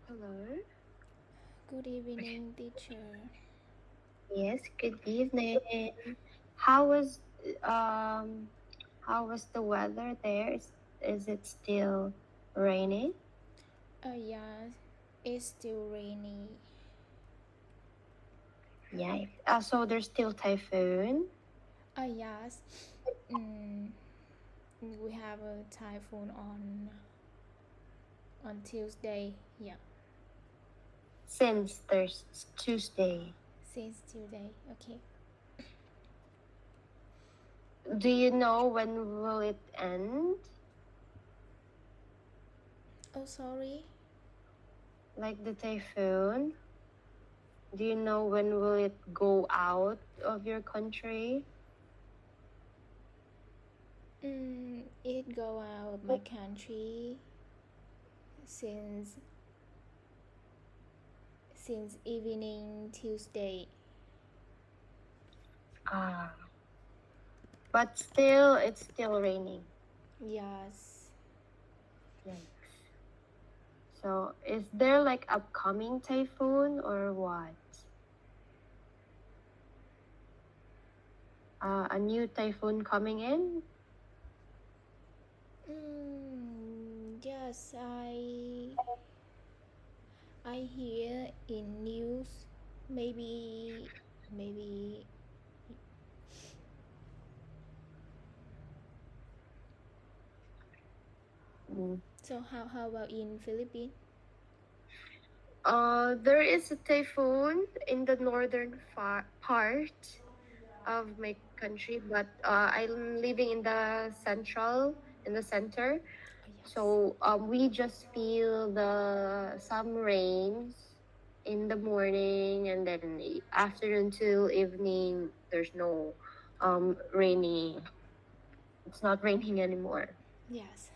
Hello. Good evening, teacher. Yes, good evening. How was um how was the weather there? Is it still raining? Yeah, it's still rainy. Yeah. So there's still typhoon. Yes, mm, we have a typhoon on Tuesday. Yeah, Since there's Tuesday. since Tuesday. Okay. Do you know when will it end? Oh, sorry. Like the typhoon? Do you know when will it go out of your country? It go out my country since since evening Tuesday. Ah, but still it's still raining. Yes. Yikes. So, is there like upcoming typhoon or what? A new typhoon coming in? Yes, I hear in news maybe. Mm. So how about in Philippines? There is a typhoon in the northern part of my country, but I'm living in the center. Oh yes. So we just feel the some rains in the morning, and then afternoon till evening. There's no rainy. It's not raining anymore. Yes.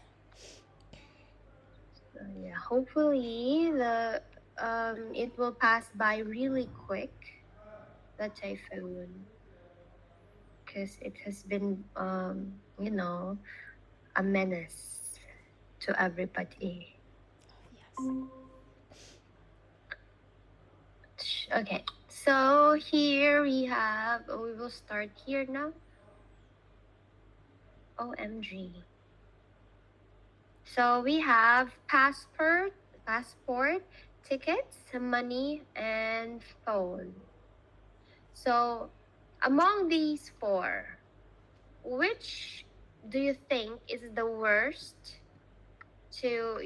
Yeah, hopefully the it will pass by really quick, the typhoon, because it has been a menace to everybody. Yes. Okay, so here we will start here now. OMG. So we have passport, tickets, money, and phone. So among these four, which do you think is the worst to,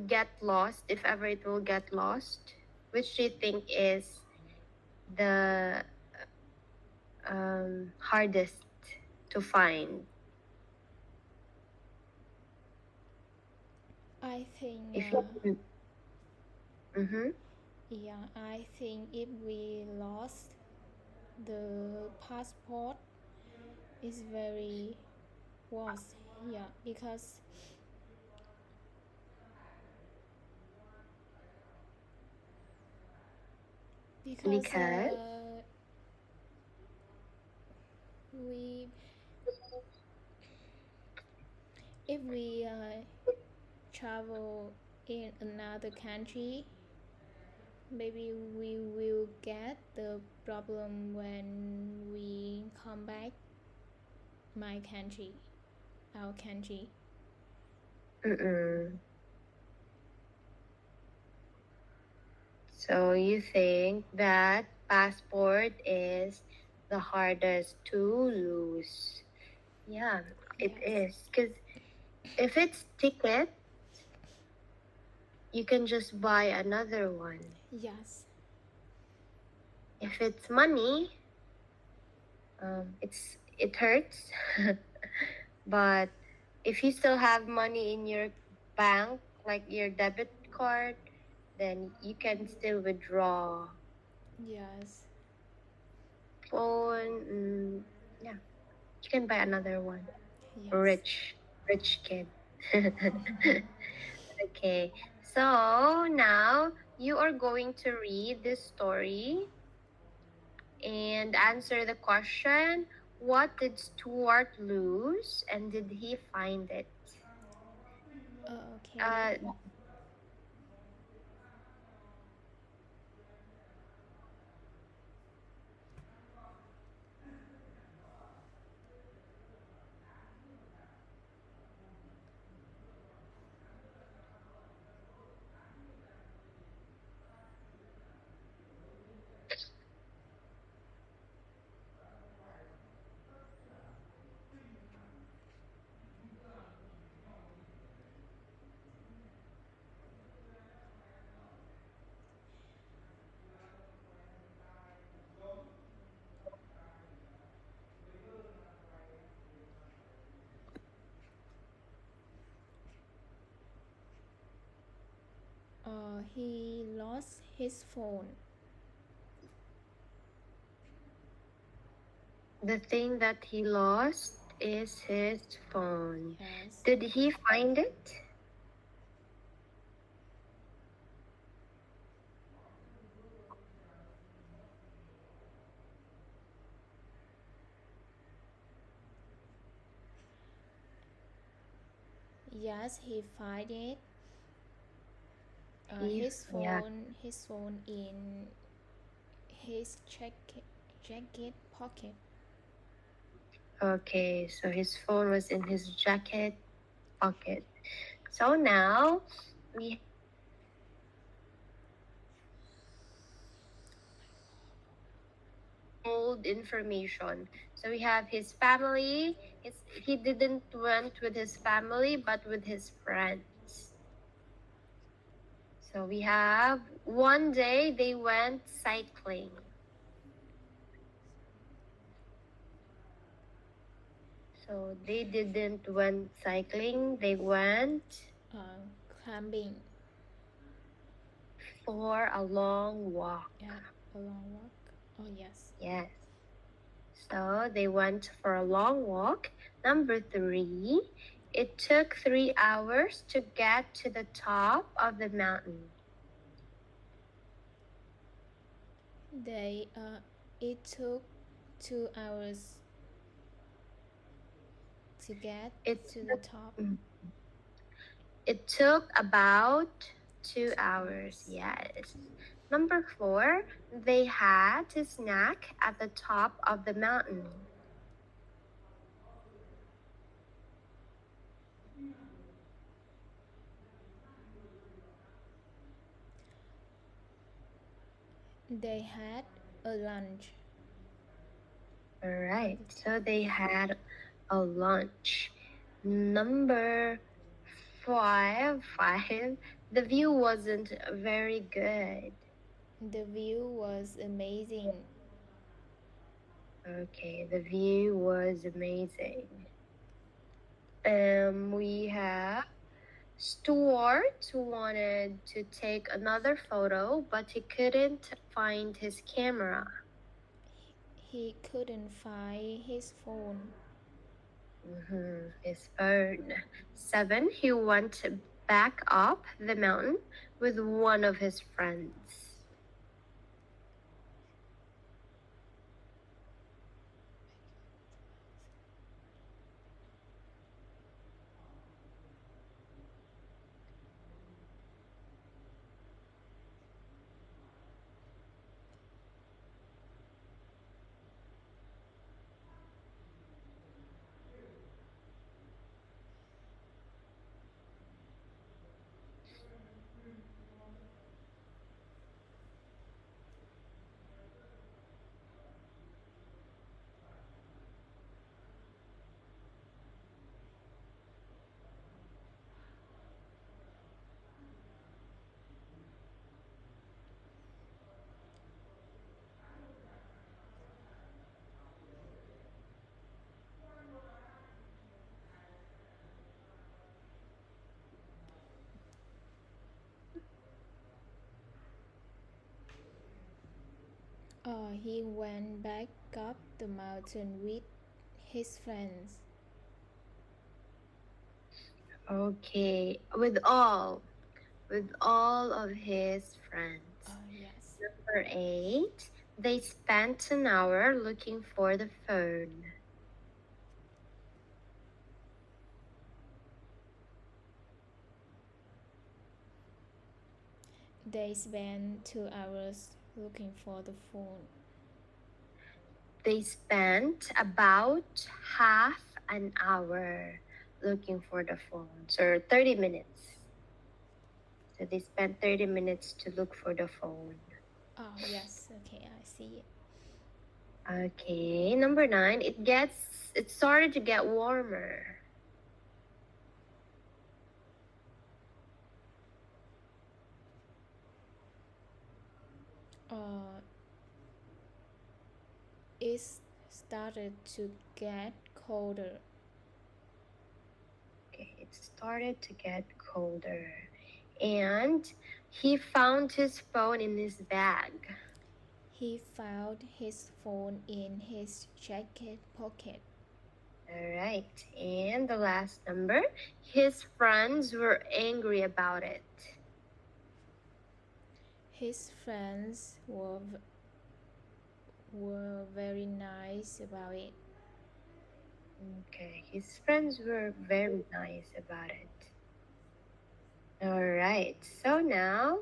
get lost if ever it will get lost? Which do you think is the hardest to find? I think If you mm-hmm. I think if we lost the passport is very worse. Yeah, because Because we if we travel in another country, maybe we will get the problem when we come back my country, our country. mm-mm. So you think that passport is the hardest to lose? Yeah, it Yes. is. Because if it's ticket, you can just buy another one. Yes. If it's money, it hurts. But if you still have money in your bank, like your debit card, then you can still withdraw. Yes. Phone, yeah, you can buy another one. Yes. Rich kid. Okay, so now you are going to read this story and answer the question, What did Stuart lose and did he find it? Okay. Uh, He lost his phone. the thing that he lost is his phone. Yes. Did he find it? Yes, he find it. He, His yeah. phone. His phone in his jacket pocket. Okay, so his phone was in his jacket pocket. So now we old information. So we have his family. He didn't went with his family, but with his friends. So we have one day they went cycling. So they didn't went cycling. They went Climbing. for a long walk. Yeah, a long walk. Oh yes. Yes. So they went for a long walk. Number 3, it took 3 hours to get to the top of the mountain. They it took 2 hours to get It to the top. mm, it took about 2 2 hours. hours. Yes. Number 4, they had a snack at the top of the mountain. They had a lunch. All At right. the top. So they had a lunch. Number five, the view wasn't very good. The view was amazing. Okay, the view was amazing. We have Stuart who wanted to take another photo, but he couldn't find his camera. He couldn't find his phone. His phone. 7, he went back up the mountain with one of his friends. He went back up the mountain with his friends. Okay, with all of his friends. Yes. Number 8, they spent an hour looking for the phone. They spent 2 hours looking for the phone. They spent about half an hour looking for the phone. So 30 minutes. So they spent 30 minutes to look for the phone. Oh, yes, okay, I see it. Okay, number 9. It started to get warmer. Uh, it started to get colder. Okay, it started to get colder. And he found his phone in his bag. He found his phone in his jacket pocket. All right. And the last number, his friends were angry about it. His friends were very nice about it. Okay, his friends were very nice about it. All right. So now,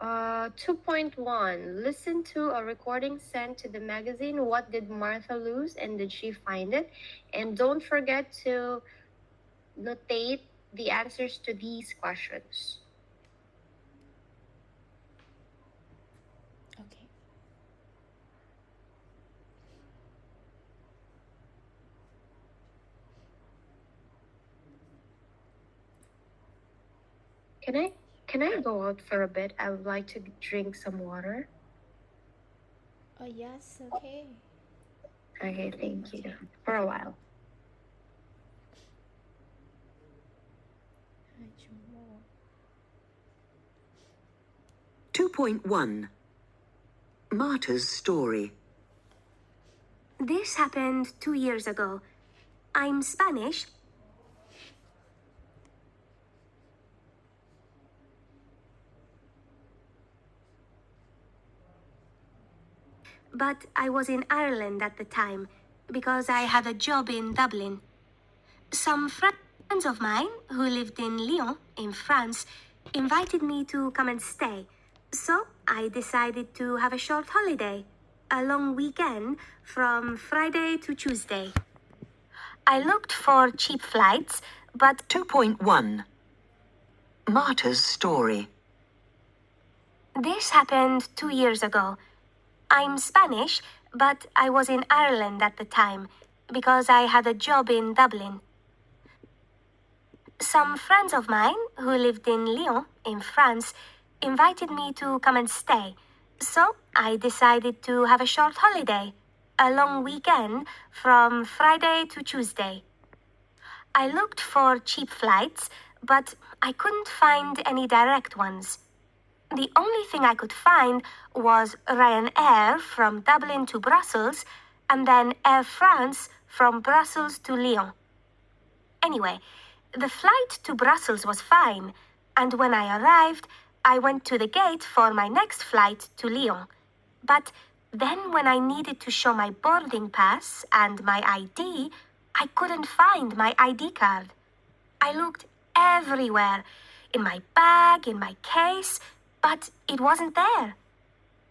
2.1. Listen to a recording sent to the magazine. What did Martha lose and did she find it? And don't forget to notate the answers to these questions. Okay. Can I go out for a bit? I would like to drink some water. Oh, yes, okay. Okay, thank you. For a while. 2 ชั่วโมง 2.1 Marta's Story. This happened 2 years ago. I'm Spanish. But I was in Ireland at the time because I had a job in Dublin. Some friends of mine who lived in Lyon, in France, invited me to come and stay. So I decided to have a short holiday, a long weekend from Friday to Tuesday. I looked for cheap flights, but 2.1 Marta's Story. this happened 2 years ago. I'm Spanish, but I was in Ireland at the time because I had a job in Dublin. Some friends of mine who lived in Lyon, in France, invited me to come and stay. So I decided to have a short holiday, a long weekend from Friday to Tuesday. I looked for cheap flights, but I couldn't find any direct ones. The only thing I could find was Ryanair from Dublin to Brussels and then Air France from Brussels to Lyon. Anyway, the flight to Brussels was fine, and when I arrived, I went to the gate for my next flight to Lyon. But then when I needed to show my boarding pass and my ID, I couldn't find my ID card. I looked everywhere, in my bag, in my case, but it wasn't there.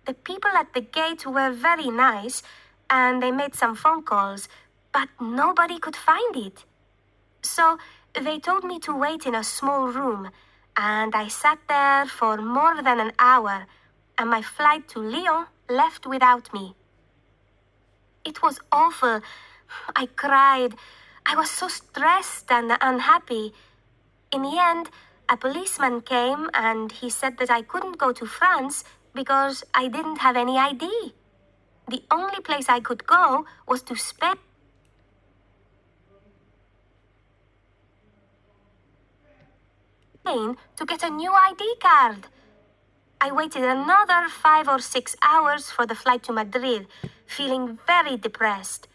The people at the gate were very nice, and they made some phone calls, but nobody could find it. So they told me to wait in a small room, and I sat there for more than an hour, and my flight to Lyon left without me. It was awful. I cried. I was so stressed and unhappy. In the end, a policeman came and he said that I couldn't go to France because I didn't have any ID. The only place I could go was to Spain to get a new ID card. I waited another 5 or 6 hours for the flight to Madrid, feeling very depressed.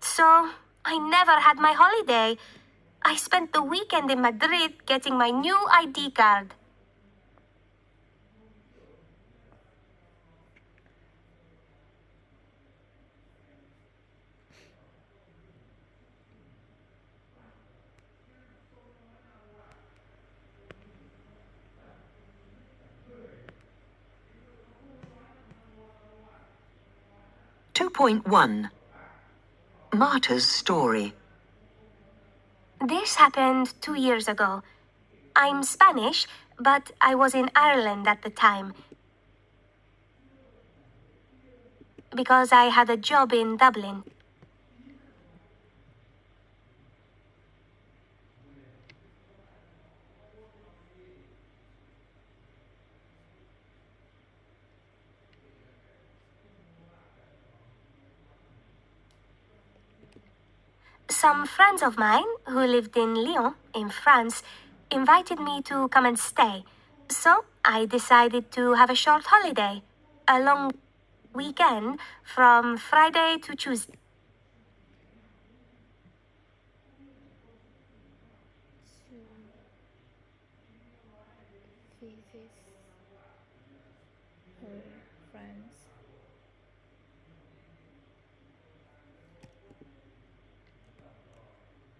So I never had my holiday. I spent the weekend in Madrid getting my new ID card. 2.1 Marta's Story. This happened 2 years ago. I'm Spanish, but I was in Ireland at the time because I had a job in Dublin. Some friends of mine who lived in Lyon, in France, invited me to come and stay. So I decided to have a short holiday, a long weekend from Friday to Tuesday. To visit her friends.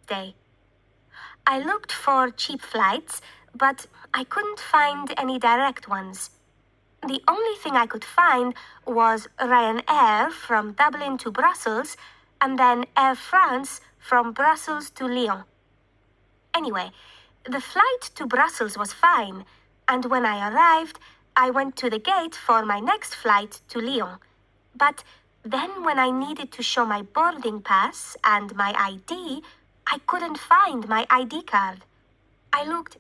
Day. I looked for cheap flights, but I couldn't find any direct ones. The only thing I could find was Ryanair from Dublin to Brussels and then Air France from Brussels to Lyon. Anyway, the flight to Brussels was fine, and when I arrived, I went to the gate for my next flight to Lyon. But then when I needed to show my boarding pass and my ID, I couldn't find my ID card. I looked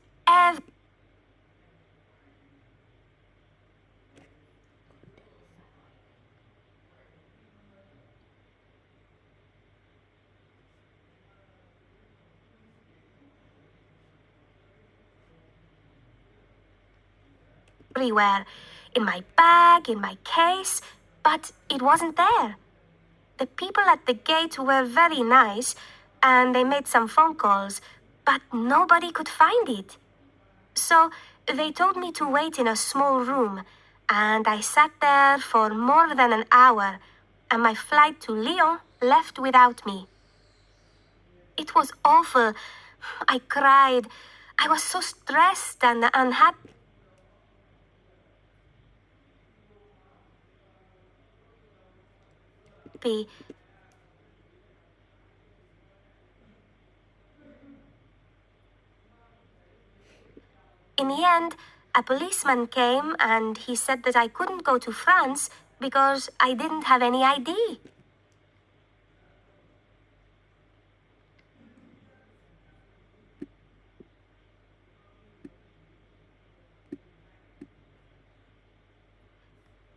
everywhere, in my bag, in my case, but it wasn't there. The people at the gate were very nice, and they made some phone calls, but nobody could find it. So they told me to wait in a small room, and I sat there for more than an hour, and my flight to Lyon left without me. It was awful. I cried. I was so stressed and unhappy. In the end, a policeman came and he said that I couldn't go to France because I didn't have any ID.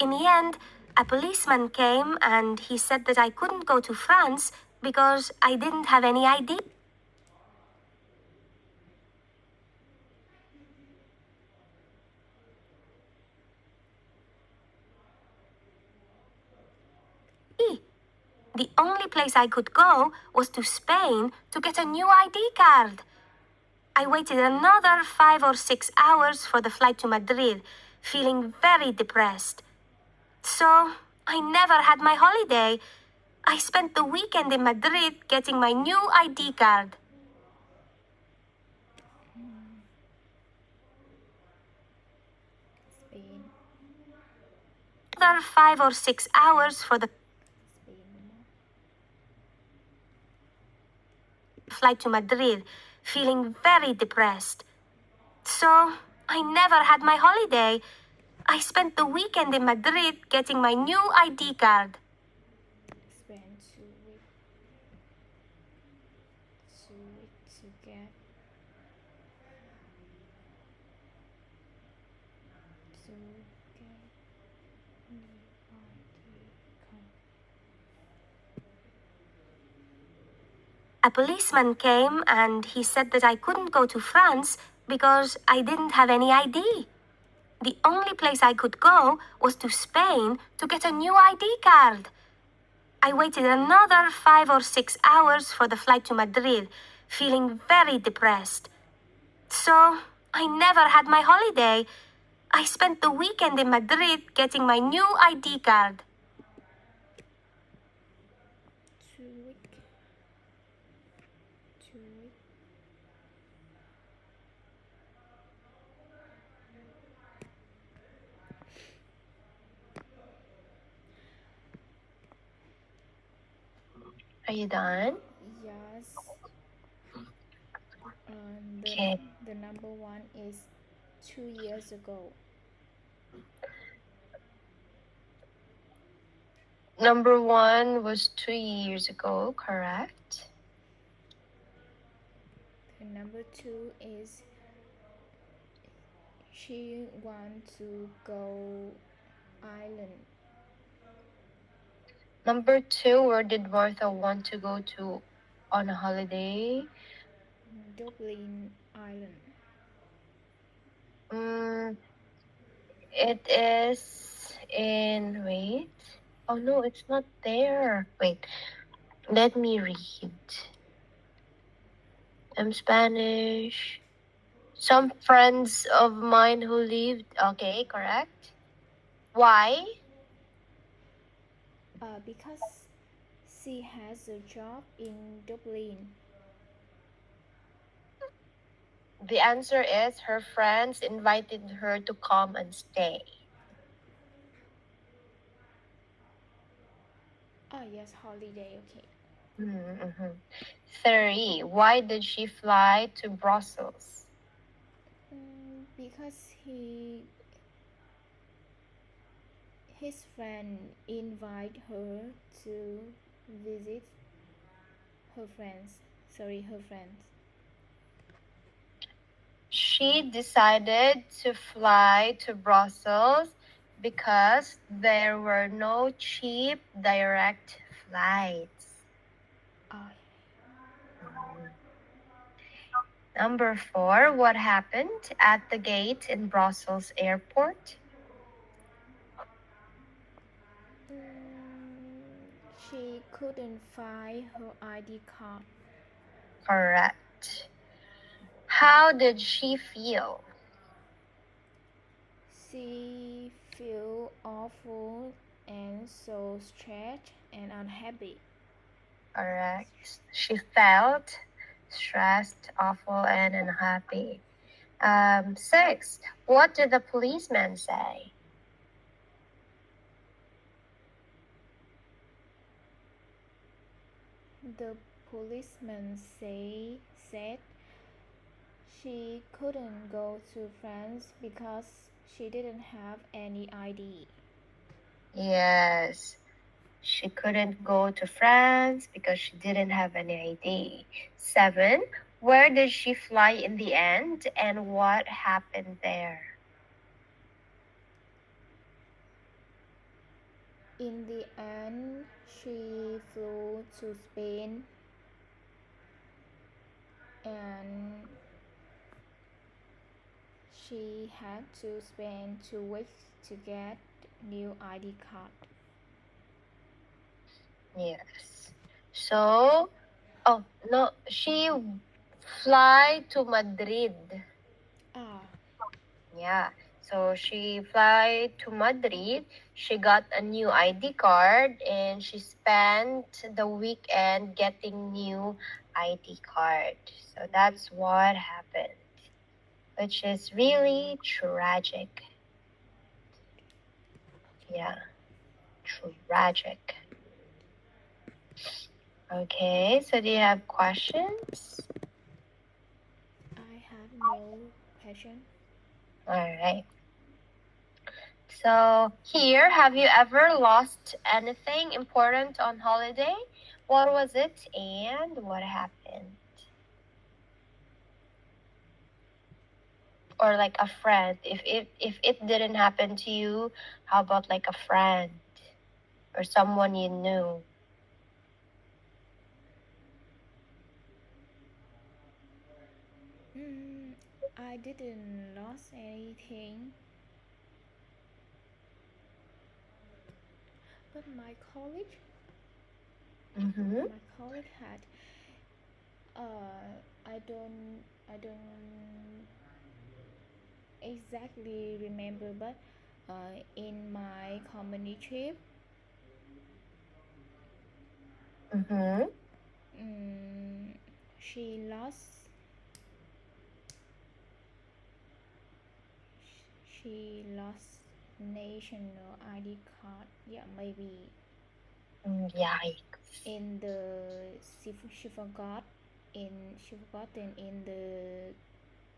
In the end, a policeman came and he said that I couldn't go to France because I didn't have any ID. The only place I could go was to Spain to get a new ID card. I waited another 5 or 6 hours for the flight to Madrid, feeling very depressed. So I never had my holiday. I spent the weekend in Madrid getting my new ID card. Spain. Another 5 or 6 hours for the Spain. flight to Madrid, feeling very depressed. So I never had my holiday. I spent the weekend in Madrid getting my new ID card. Spend 2 weeks to get new ID card. A policeman came and he said that I couldn't go to France because I didn't have any ID. The only place I could go was to Spain to get a new ID card. I waited another 5 or 6 hours for the flight to Madrid, feeling very depressed. So I never had my holiday. I spent the weekend in Madrid getting my new ID card. 2 weeks. 2 weeks. Are you done? Yes. Okay. The number one is 2 years ago. Number one was 2 years ago, correct? The number two is she want to go island. Number two, where did Martha want to go to on a holiday? Dublin Island. It is in, wait. Oh no, it's not there. Wait, let me read. I'm Spanish. Some friends of mine who lived, okay, correct. Why? Because she has a job in Dublin. The answer is her friends invited her to come and stay. Yes, holiday. Okay. Mm-hmm. 3. Why did she fly to Brussels? Because his friend invite her to visit her friends. Her friends. She decided to fly to Brussels because there were no cheap direct flights. Oh, Number 4, what happened at the gate in Brussels airport? she couldn't find her ID card. Correct. How did she feel? She feel awful and so stressed and unhappy. Correct. She felt stressed, awful, and unhappy. 6. What did the policeman say? The policeman said she couldn't go to France because she didn't have any ID. Yes, she couldn't go to France because she didn't have any ID. 7. Where did she fly in the end and what happened there? In the end, she flew to Spain and she had to spend 2 weeks to get new ID card. Yes. So, oh no, she fly to Madrid. Ah, Yeah. So she fly to Madrid. She got a new ID card and she spent the weekend getting new ID card. So that's what happened, which is really tragic. Yeah, tragic. Okay, so do you have questions? I have no question. All right. So here, have you ever lost anything important on holiday? What was it and what happened? Or like a friend. If it didn't happen to you, how about like a friend or someone you knew? I didn't lose anything, but Mm-hmm. my colleague had. I don't exactly remember, but in my company trip, Mm-hmm. um, she lost she lost national ID card. Yeah, maybe Yeah. in the she forgot in the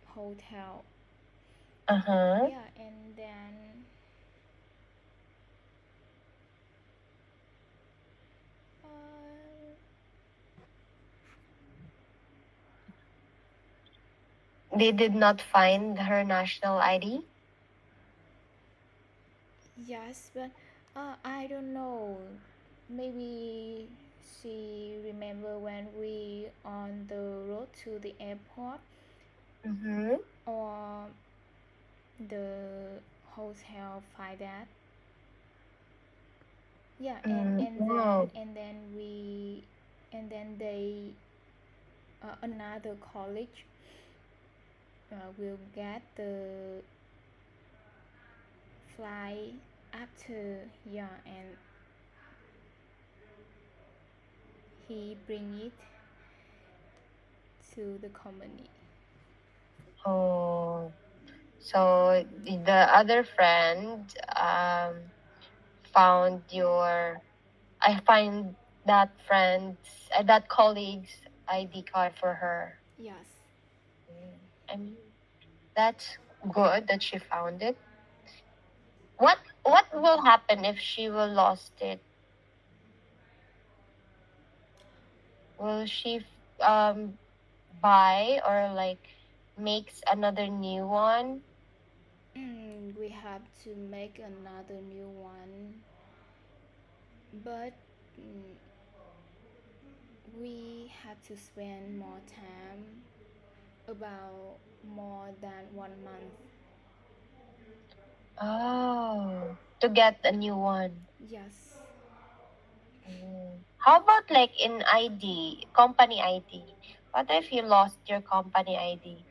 hotel. Yeah, and then uh, They did not find her national ID. yes, but I don't know. Maybe she remember when we on the road to the airport, or the hotel find that. Yeah, Wow. and then they another college will get the fly after, yeah, and he bring it to the company. Oh, so the other friend found your. I find that friend's that colleague's ID card for her. Yes. I mean, that's good that she found it. What will happen if she will lost it? Will she buy or like makes another new one? We have to make another new one, but mm, we have to spend more time, about more than 1 month. Oh, to get a new one. Yes. How about like in ID, company ID? What if you lost your company ID?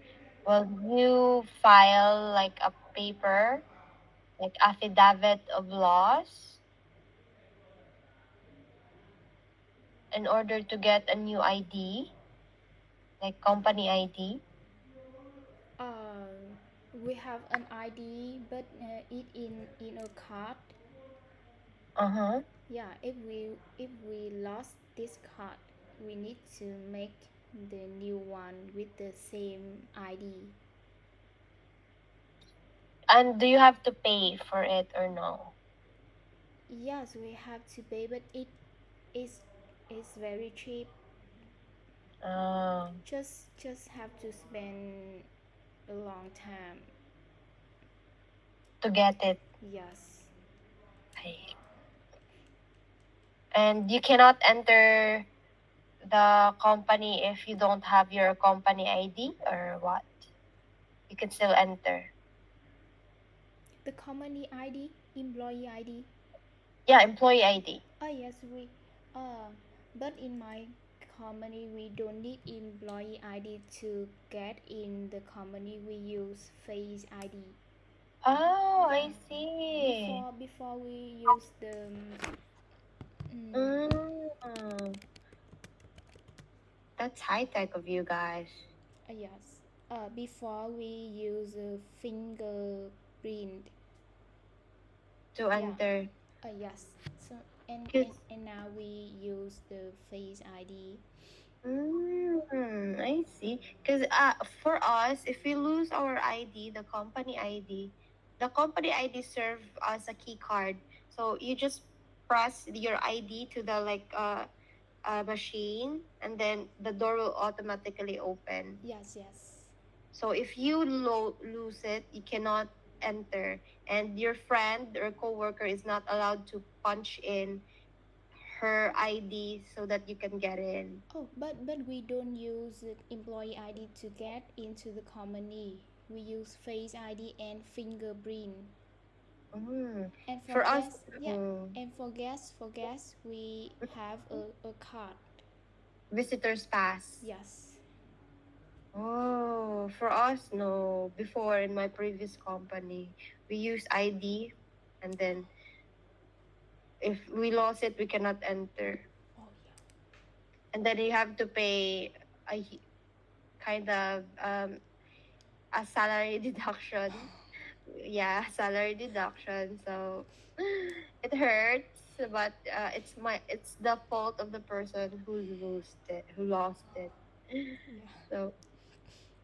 Will you file like a paper, like affidavit of loss, in order to get a new ID, like company ID? We have an ID, but it in a card. Uh-huh. Yeah, if we lost this card, we need to make the new one with the same ID. And do you have to pay for it or no? Yes, we have to pay, but it is very cheap. Uh, Just have to spend a long time. to get it. Yes. And you cannot enter the company if you don't have your company ID or what? You can still enter. The company ID, employee ID. Yeah, employee ID. Oh yes, but in my company we don't need employee ID to get in the company. We use face ID. Oh, Yeah. I see. Before we use the Mm. That's high tech of you guys yes. Before we use a fingerprint. to Yeah. enter. Yes. So and now we use the face ID. I see. Because for us, if we lose our ID, the company ID serve as a key card. So you just press your ID to the machine, and then the door will automatically open. Yes, yes. So if you lose it, you cannot enter, and your friend or coworker is not allowed to punch in her ID so that you can get in. Oh, but we don't use employee ID to get into the company. We use face ID and fingerprint. And for For us, guests, yeah, and for guests, we have a card. visitors pass. Yes. Oh, for us, no. Before in my previous company, we use ID, and then if we lost it, we cannot enter. Oh yeah. And then you have to pay a kind of a salary deduction. Yeah, salary deduction. So it hurts. but it's the fault of the person who lost it. Yeah. So,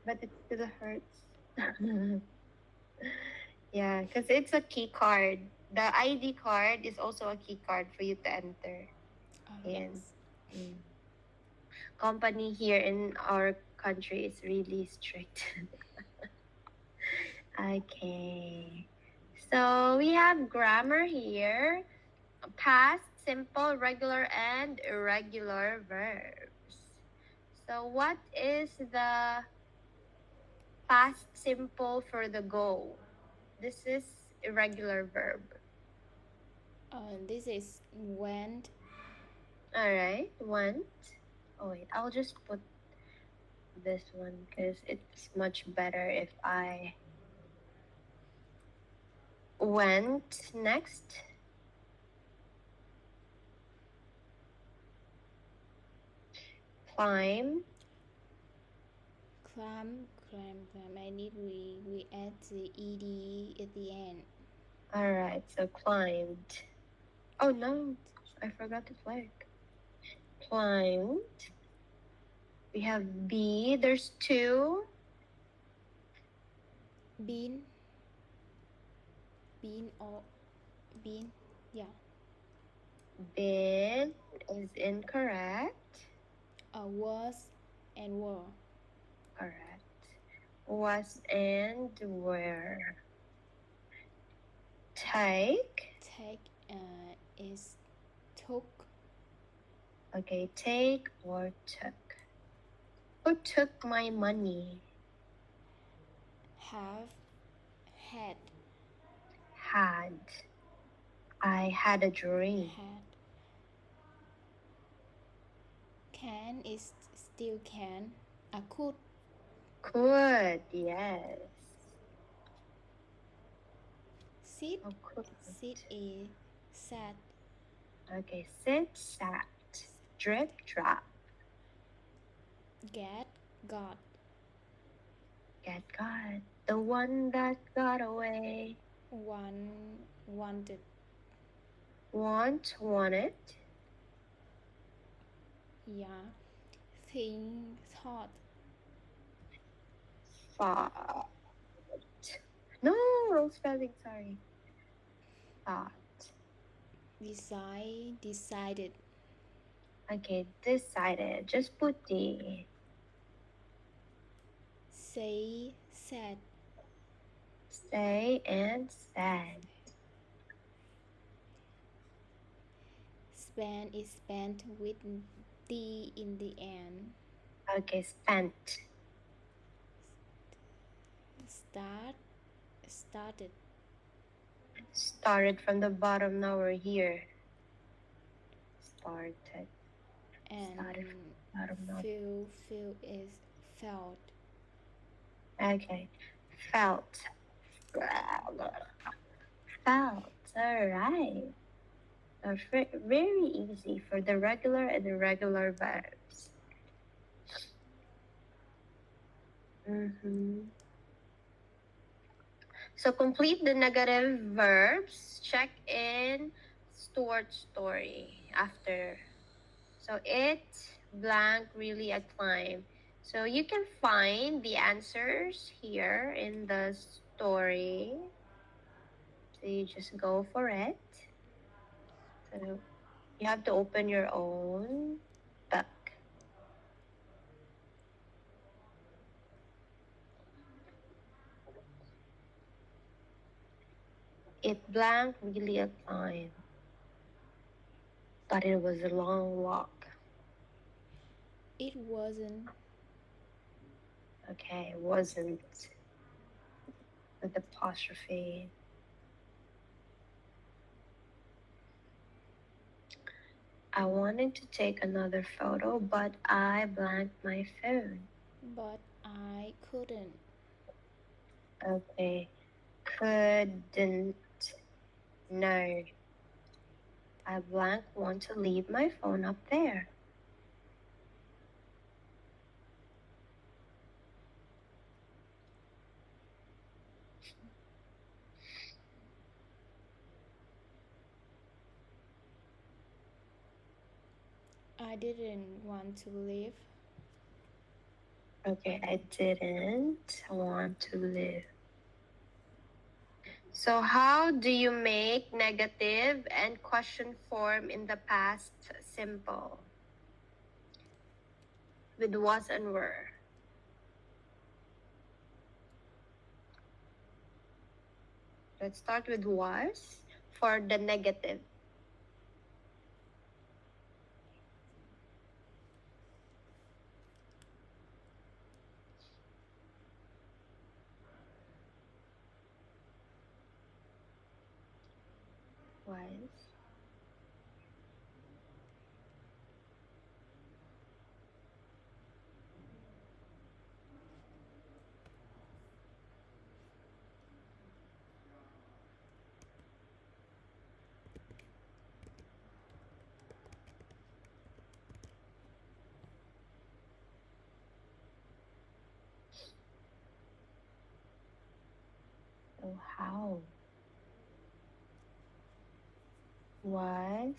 but it still hurts. Yeah, because it's a key card. The ID card is also a key card for you to enter. And Yes. mm, company here in our country is really strict. Okay. So we have grammar here. Past, simple, regular, and irregular verbs. So what is the past simple for the go? This is irregular verb. This is went. All right. Went. Oh wait, I'll just put this one because it's much better if I went next. Climb. Climb. I need we add the ed at the end. All right. So climbed. Oh no, I forgot to flag. Climbed. We have be. There's two. Been. Or been. Yeah. Been is incorrect. Was and were. Correct. Was and were. Take. Take is took. Okay, take or took. Who took my money? Have. Had. Had. I had a dream. Had. Can is still can. Could. Could, yes. Sit. Oh, could. Sit is sat. Okay, sit, sat. Drip, drop. Get. Got. Get got. The one that got away. Wanted. Want, wanted. Yeah. Think. Thought. Thought. No, wrong spelling, sorry. Thought. Decided. Okay, decided. Just put the. Say. Said. Say and said. Spend is spent with D in the end. Okay, spent. Started. Started from the bottom, now we're here. Started. And Started from the bottom, now. feel is felt. Okay, felt. Felt, alright. Very easy for the regular and irregular verbs. So complete the negative verbs. Check in Stuart's story after. So it blank really a climb. So you can find the answers here in the story. So you just go for it. So you have to open your own book. It blank really a climb, but it was a long walk. It wasn't. Okay, wasn't with apostrophe. I wanted to take another photo, but I blanked my phone. But I couldn't. Okay, couldn't. No. I blank want to leave my phone up there. I didn't want to leave. Okay, I didn't want to live. So how do you make negative and question form in the past simple? With was and were. Let's start with was for the negative. Was. So how? Was.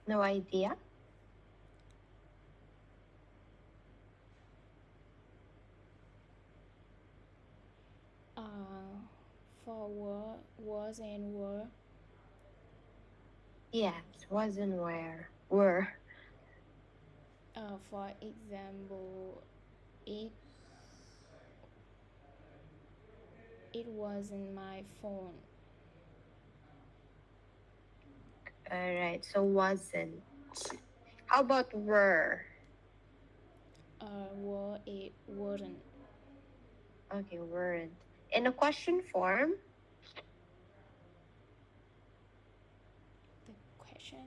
No idea? For was and were. Yes, was and where. Were. For example, it it was in my phone. Alright, so wasn't. How about were? Were it wasn't. Okay, weren't. In a question form, The question.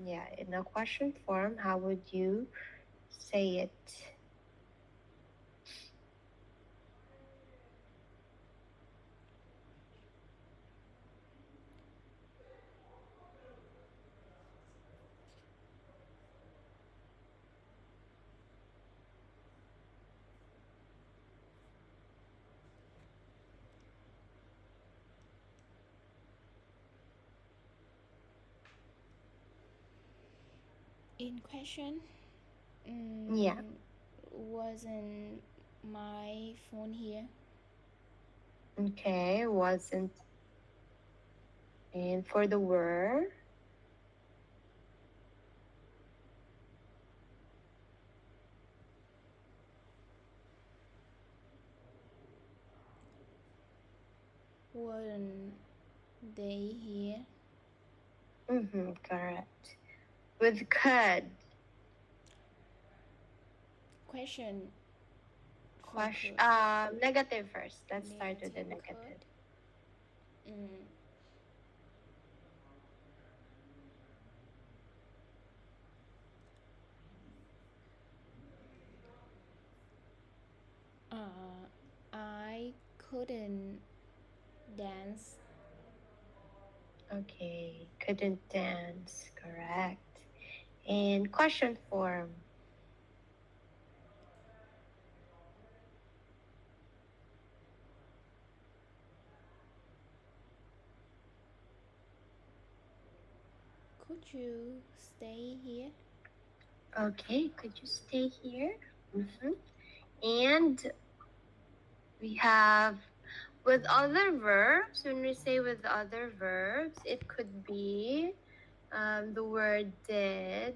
yeah, in a question form, how would you say it? In question. Yeah, Wasn't my phone here? okay, wasn't. And for the were, Weren't they here? correct. With could, Question. For question, could. negative first. Let's start with the Negative negative. could. Mm. I couldn't dance. Okay, couldn't dance, correct. And question form, Could you stay here? okay, could you stay here? And we have with other verbs, when we say with other verbs, it could be the word did.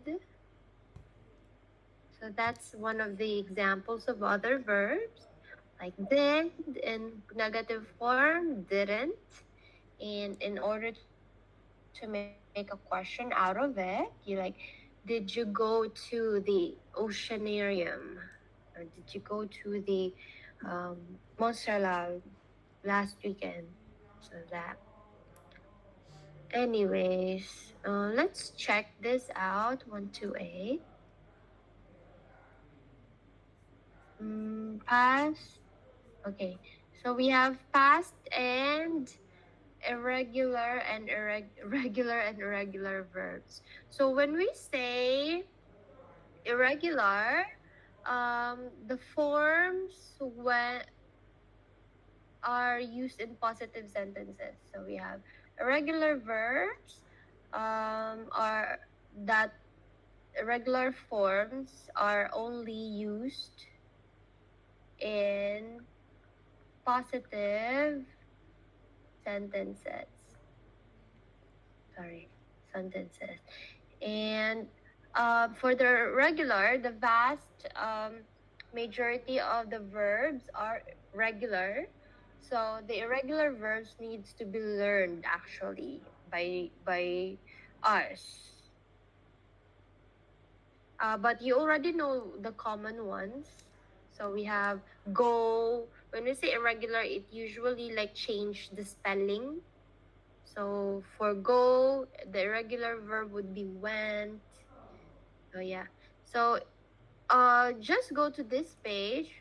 So that's one of the examples of other verbs, like did in negative form, didn't. And in order to make a question out of it, you like, did you go to the oceanarium? Or did you go to the Montserrat last weekend? So that. Anyways, let's check this out. 128. Past. Okay. So we have past and irregular and regular and irregular verbs. So when we say irregular, the forms when are used in positive sentences. So we have irregular verbs, are that irregular forms are only used in positive sentences. Sorry, sentences. And for the regular, the vast majority of the verbs are regular. So the irregular verbs needs to be learned actually by us. But you already know the common ones. So we have go. When we say irregular, it usually like change the spelling. So for go, the irregular verb would be went. So yeah. So just go to this page.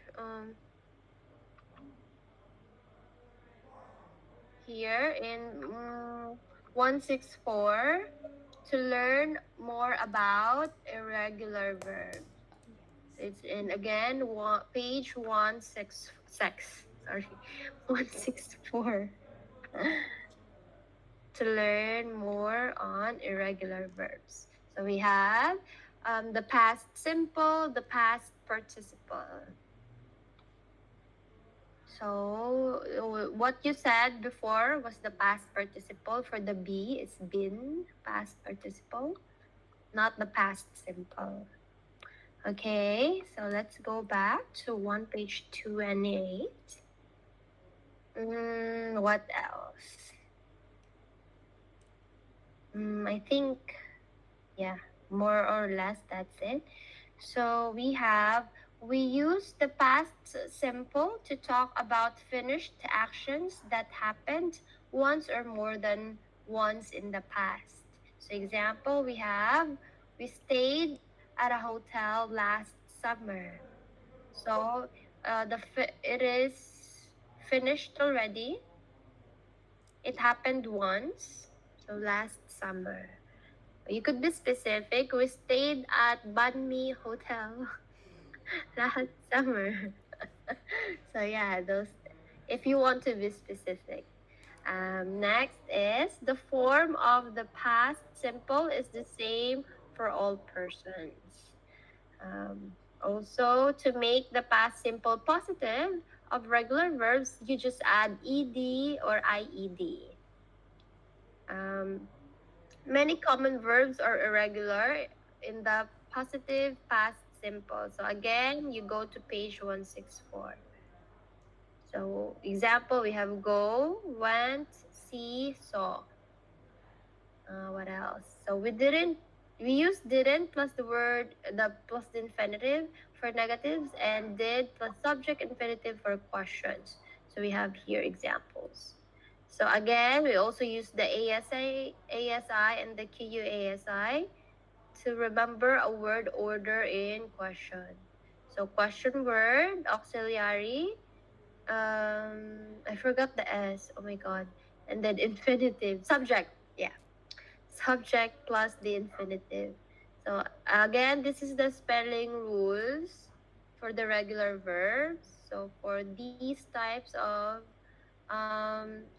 Here in 164 to learn more about irregular verbs. It's in again page 166. Sorry, 164. To learn more on irregular verbs. So we have the past simple, the past participle. So what you said before was the past participle. For the be, it's been past participle, not the past simple. Okay, so let's go back to page 28. What else? I think, yeah, more or less that's it. So we use the past simple to talk about finished actions that happened once or more than once in the past. So example, we stayed at a hotel last summer. So it is finished already. It happened once, so last summer. You could be specific. We stayed at Banh Mi Hotel last summer. So yeah, those. If you want to be specific. Next is the form of the past simple is the same for all persons. Also, to make the past simple positive of regular verbs, you just add ed or ied. Many common verbs are irregular in the positive past simple. So again, you go to page 164. So example, we have go, went, see, saw. What else? So we use didn't plus plus the infinitive for negatives and did plus subject infinitive for questions. So we have here examples. So again, we also use the ASI and the QUASI to remember a word order in question. So question word, auxiliary, I forgot the S, oh my god. And then infinitive, subject, yeah. Subject plus the infinitive. So again, this is the spelling rules for the regular verbs. So for these types of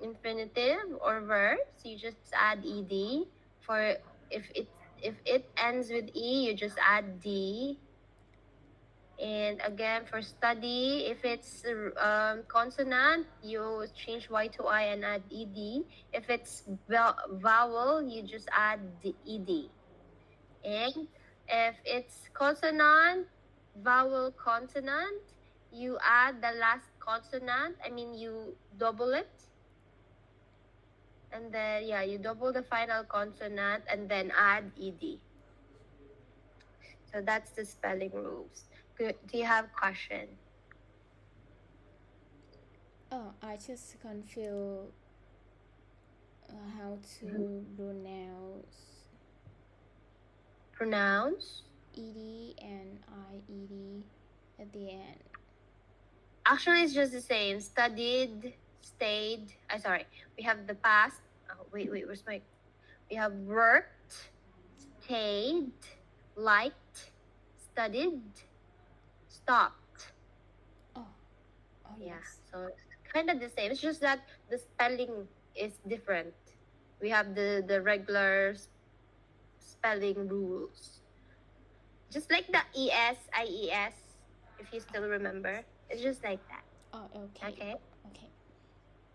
infinitive or verbs, you just add ed. For if it ends with e, you just add d. And again, for study, if it's consonant, you change y to I and add ed. If it's vowel, you just add the ed. And if it's consonant, vowel consonant, you add the last consonant. You double it. And then, yeah, you double the final consonant and then add ed. So that's the spelling rules. Good. Do you have question? Oh, I just confused how to pronounce Pronounce. ed and ied at the end. Actually, it's just the same. Studied, stayed. Sorry. We have the past. Oh, wait. Where's my? We have worked, stayed, liked, studied, stopped. Oh, Yeah. yes. So it's kind of the same. It's just that the spelling is different. We have the regular spelling rules. Just like the ES, IES, if you still remember. It's just like that. Oh, okay. Okay. Okay.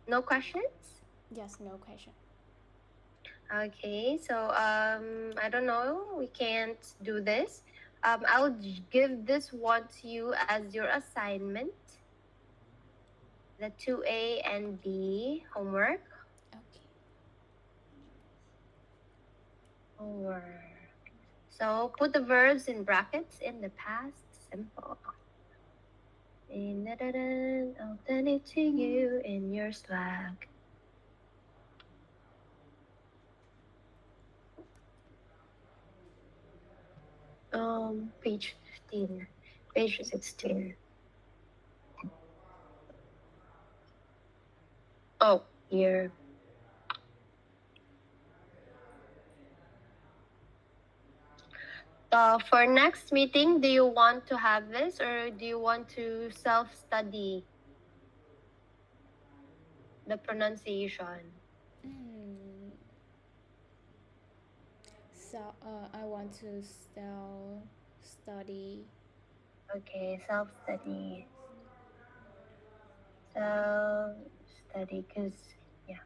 No questions? Yes, no question. Okay, so I don't know. We can't do this. I'll give this one to you as your assignment. The 2A and B homework. Okay. Homework. So put the verbs in brackets in the past simple. I'll send it to you in your Slack. Page 15, page 16. Oh, here. For next meeting, do you want to have this or do you want to self-study the pronunciation? Mm. So I want to still study. Okay, self-study. Self-study, because, yeah.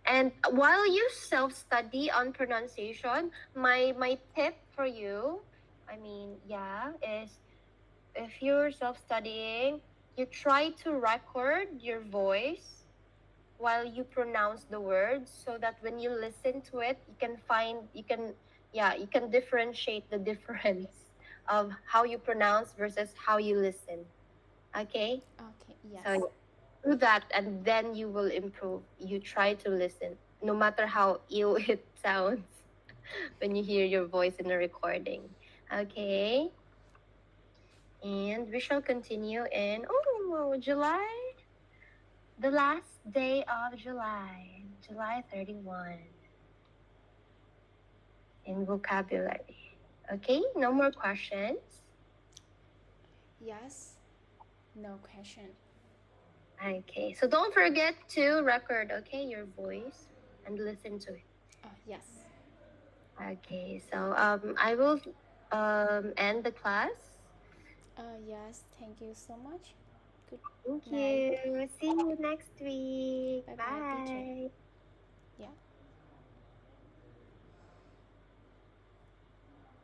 And while you self-study on pronunciation, my tip for you, is if you're self-studying, you try to record your voice while you pronounce the words so that when you listen to it, you can differentiate the difference of how you pronounce versus how you listen. Okay? Okay, yes. So do that and then you will improve. You try to listen, no matter how ill it sounds when you hear your voice in the recording. Okay? And we shall continue in July, the last day of July, July 31, in vocabulary. Okay? No more questions. Yes, no question. Okay, so don't forget to record, okay, your voice and listen to it. Oh, yes. Okay, so I will end the class. Yes, thank you so much. Good Thank night. you. See you next week. Bye bye, teacher. Bye.